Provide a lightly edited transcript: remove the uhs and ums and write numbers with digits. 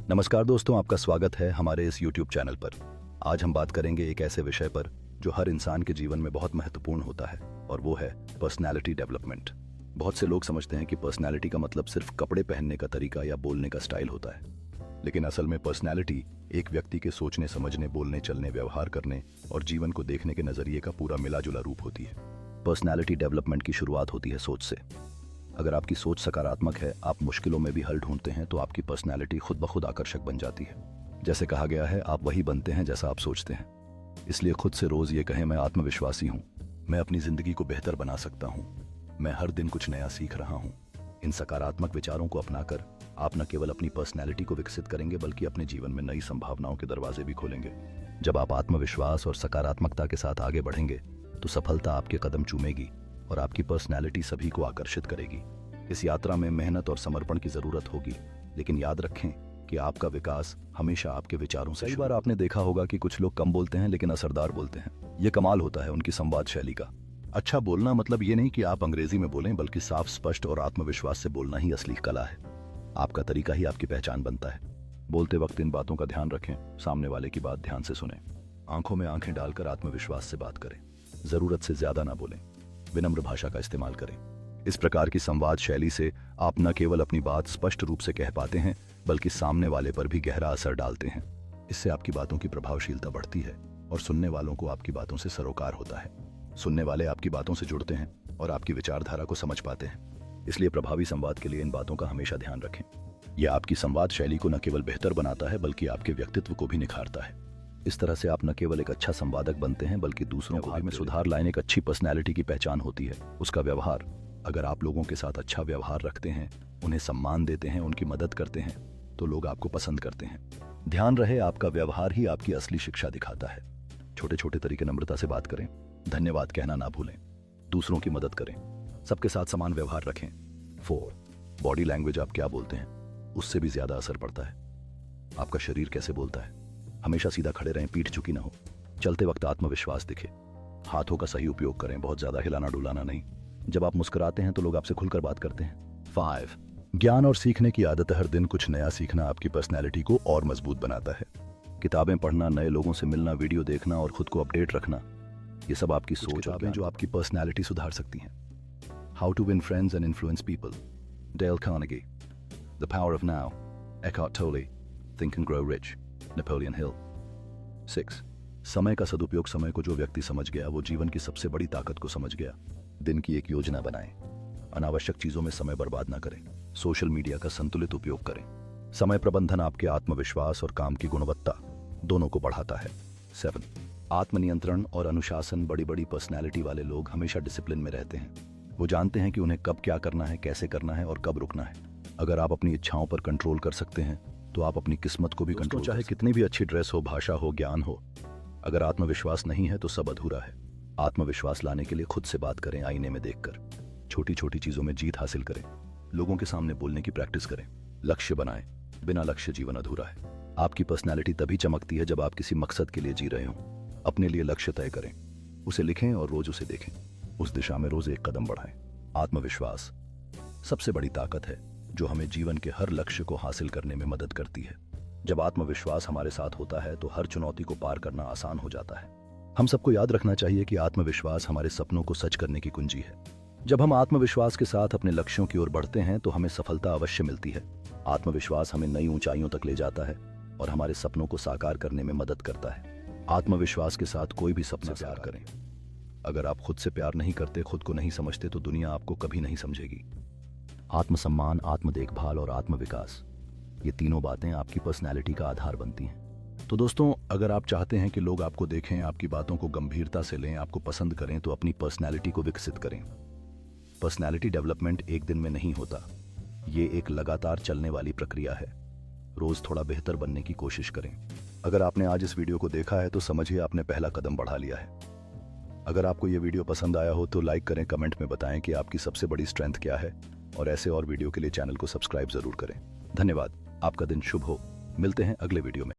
नमस्कार दोस्तों, आपका स्वागत है हमारे इस YouTube चैनल पर। आज हम बात करेंगे एक ऐसे विषय पर जो हर इंसान के जीवन में बहुत महत्वपूर्ण होता है और वो है पर्सनैलिटी डेवलपमेंट। बहुत से लोग समझते हैं कि पर्सनैलिटी का मतलब सिर्फ कपड़े पहनने का तरीका या बोलने का स्टाइल होता है, लेकिन असल में पर्सनैलिटी एक व्यक्ति के सोचने, समझने, बोलने, चलने, व्यवहार करने और जीवन को देखने के नजरिए का पूरा मिला जुला रूप होती है। पर्सनैलिटी डेवलपमेंट की शुरुआत होती है सोच से। अगर आपकी सोच सकारात्मक है, आप मुश्किलों में भी हल ढूंढते हैं, तो आपकी पर्सनैलिटी खुद ब खुद आकर्षक बन जाती है। जैसे कहा गया है, आप वही बनते हैं जैसा आप सोचते हैं। इसलिए खुद से रोज ये कहें, मैं आत्मविश्वासी हूँ, मैं अपनी जिंदगी को बेहतर बना सकता हूँ, मैं हर दिन कुछ नया सीख रहा हूँ। इन सकारात्मक विचारों को अपनाकर आप न केवल अपनी पर्सनैलिटी को विकसित करेंगे, बल्कि अपने जीवन में नई संभावनाओं के दरवाजे भी खोलेंगे। जब आप आत्मविश्वास और सकारात्मकता के साथ आगे बढ़ेंगे तो सफलता आपके कदम चूमेगी और आपकी पर्सनैलिटी सभी को आकर्षित करेगी। इस यात्रा में मेहनत और समर्पण की जरूरत होगी, लेकिन याद रखें कि आपका विकास हमेशा आपके विचारों से। कई बार आपने देखा होगा कि कुछ लोग कम बोलते हैं लेकिन असरदार बोलते हैं। ये कमाल होता है उनकी संवाद शैली का। अच्छा बोलना मतलब ये नहीं कि आप अंग्रेजी में बोलें, बल्कि साफ, स्पष्ट और आत्मविश्वास से बोलना ही असली कला है। आपका तरीका ही आपकी पहचान बनता है। बोलते वक्त इन बातों का ध्यान रखें। सामने वाले की बात ध्यान से सुने, आंखों में आंखें डालकर आत्मविश्वास से बात करें, जरूरत से ज्यादा ना बोलें, विनम्र भाषा का इस्तेमाल करें। इस प्रकार की संवाद शैली से आप न केवल अपनी बात स्पष्ट रूप से कह पाते हैं, बल्कि सामने वाले पर भी गहरा असर डालते हैं। इससे आपकी बातों की प्रभावशीलता बढ़ती है और सुनने वालों को आपकी बातों से सरोकार होता है। सुनने वाले आपकी बातों से जुड़ते हैं और आपकी विचारधारा को समझ पाते हैं। इसलिए प्रभावी संवाद के लिए इन बातों का हमेशा ध्यान रखें। यह आपकी संवाद शैली को न केवल बेहतर बनाता है, बल्कि आपके व्यक्तित्व को भी निखारता है। इस तरह से आप न केवल एक अच्छा संवादक बनते हैं, बल्कि दूसरों को में सुधार लाने एक अच्छी पर्सनैलिटी की पहचान होती है उसका व्यवहार। अगर आप लोगों के साथ अच्छा व्यवहार रखते हैं, उन्हें सम्मान देते हैं, उनकी मदद करते हैं, तो लोग आपको पसंद करते हैं। ध्यान रहे, आपका व्यवहार ही आपकी असली शिक्षा दिखाता है। छोटे छोटे तरीके, नम्रता से बात करें, धन्यवाद कहना ना भूलें, दूसरों की मदद करें, सबके साथ समान व्यवहार रखें। 4. Body language. आप क्या बोलते हैं उससे भी ज्यादा असर पड़ता है। आपका शरीर कैसे बोलता है। हमेशा सीधा खड़े रहें, पीठ झुकी ना हो। चलते वक्त आत्मविश्वास दिखे। हाथों का सही उपयोग करें, बहुत ज्यादा हिलाना डुलाना नहीं। जब आप मुस्कुराते हैं तो लोग आपसे खुलकर बात करते हैं। 5. ज्ञान और सीखने की आदत। हर दिन कुछ नया सीखना आपकी पर्सनैलिटी को और मजबूत बनाता है। किताबें पढ़ना, नए लोगों से मिलना, वीडियो देखना और खुद को अपडेट रखना, ये सब आपकी सोच किताबें जो आपकी पर्सनैलिटी सुधार सकती हैं। How to win friends and influence people, Dale Carnegie. The power of now, Eckhart Tolle. Think and grow rich, Napoleon Hill. 6. समय का सदुपयोग। समय को जो व्यक्ति समझ गया, वो जीवन की सबसे बड़ी ताकत को समझ गया। दिन की एक योजना बनाएं। अनावश्यक चीजों में समय बर्बाद ना करें। सोशल मीडिया का संतुलित उपयोग करें। समय प्रबंधन आपके आत्मविश्वास और काम की गुणवत्ता दोनों को बढ़ाता है। 7. आत्मनियंत्रण और अनुशासन। बड़ी बड़ी पर्सनैलिटी वाले लोग हमेशा डिसिप्लिन में रहते हैं। वो जानते हैं कि उन्हें कब क्या करना है, कैसे करना है और कब रुकना है। अगर आप अपनी इच्छाओं पर कंट्रोल कर सकते हैं तो आप अपनी किस्मत को भी कंट्रोल। चाहे कितनी भी अच्छी ड्रेस हो, भाषा हो, ज्ञान हो, अगर आत्मविश्वास नहीं है तो सब अधूरा है। आत्मविश्वास लाने के लिए खुद से बात करें, आईने में देखकर। छोटी छोटी चीजों में जीत हासिल करें। लोगों के सामने बोलने की प्रैक्टिस करें। लक्ष्य बनाएं। बिना लक्ष्य जीवन अधूरा है। आपकी पर्सनैलिटी तभी चमकती है जब आप किसी मकसद के लिए जी रहे हों। अपने लिए लक्ष्य तय करें, उसे लिखें और रोज उसे देखें। उस दिशा में रोज एक कदम बढ़ाएं। आत्मविश्वास सबसे बड़ी ताकत है जो हमें जीवन के हर लक्ष्य को हासिल करने में मदद करती है। जब आत्मविश्वास हमारे साथ होता है तो हर चुनौती को पार करना आसान हो जाता है। हम सबको याद रखना चाहिए कि आत्मविश्वास हमारे सपनों को सच करने की कुंजी है। जब हम आत्मविश्वास के साथ अपने लक्ष्यों की ओर बढ़ते हैं तो हमें सफलता अवश्य मिलती है। आत्मविश्वास हमें नई ऊंचाइयों तक ले जाता है और हमारे सपनों को साकार करने में मदद करता है। आत्मविश्वास के साथ कोई भी सपना प्यार करें। अगर आप खुद से प्यार नहीं करते, खुद को नहीं समझते, तो दुनिया आपको कभी नहीं समझेगी। आत्मसम्मान, आत्म देखभाल और आत्मविकास, ये तीनों बातें आपकी पर्सनैलिटी का आधार बनती हैं। तो दोस्तों, अगर आप चाहते हैं कि लोग आपको देखें, आपकी बातों को गंभीरता से लें, आपको पसंद करें, तो अपनी पर्सनैलिटी को विकसित करें। पर्सनैलिटी डेवलपमेंट एक दिन में नहीं होता, ये एक लगातार चलने वाली प्रक्रिया है। रोज थोड़ा बेहतर बनने की कोशिश करें। अगर आपने आज इस वीडियो को देखा है तो समझिए आपने पहला कदम बढ़ा लिया है। अगर आपको ये वीडियो पसंद आया हो तो लाइक करें, कमेंट में बताएं कि आपकी सबसे बड़ी स्ट्रेंथ क्या है, और ऐसे और वीडियो के लिए चैनल को सब्सक्राइब जरूर करें। धन्यवाद। आपका दिन शुभ हो। मिलते हैं अगले वीडियो में।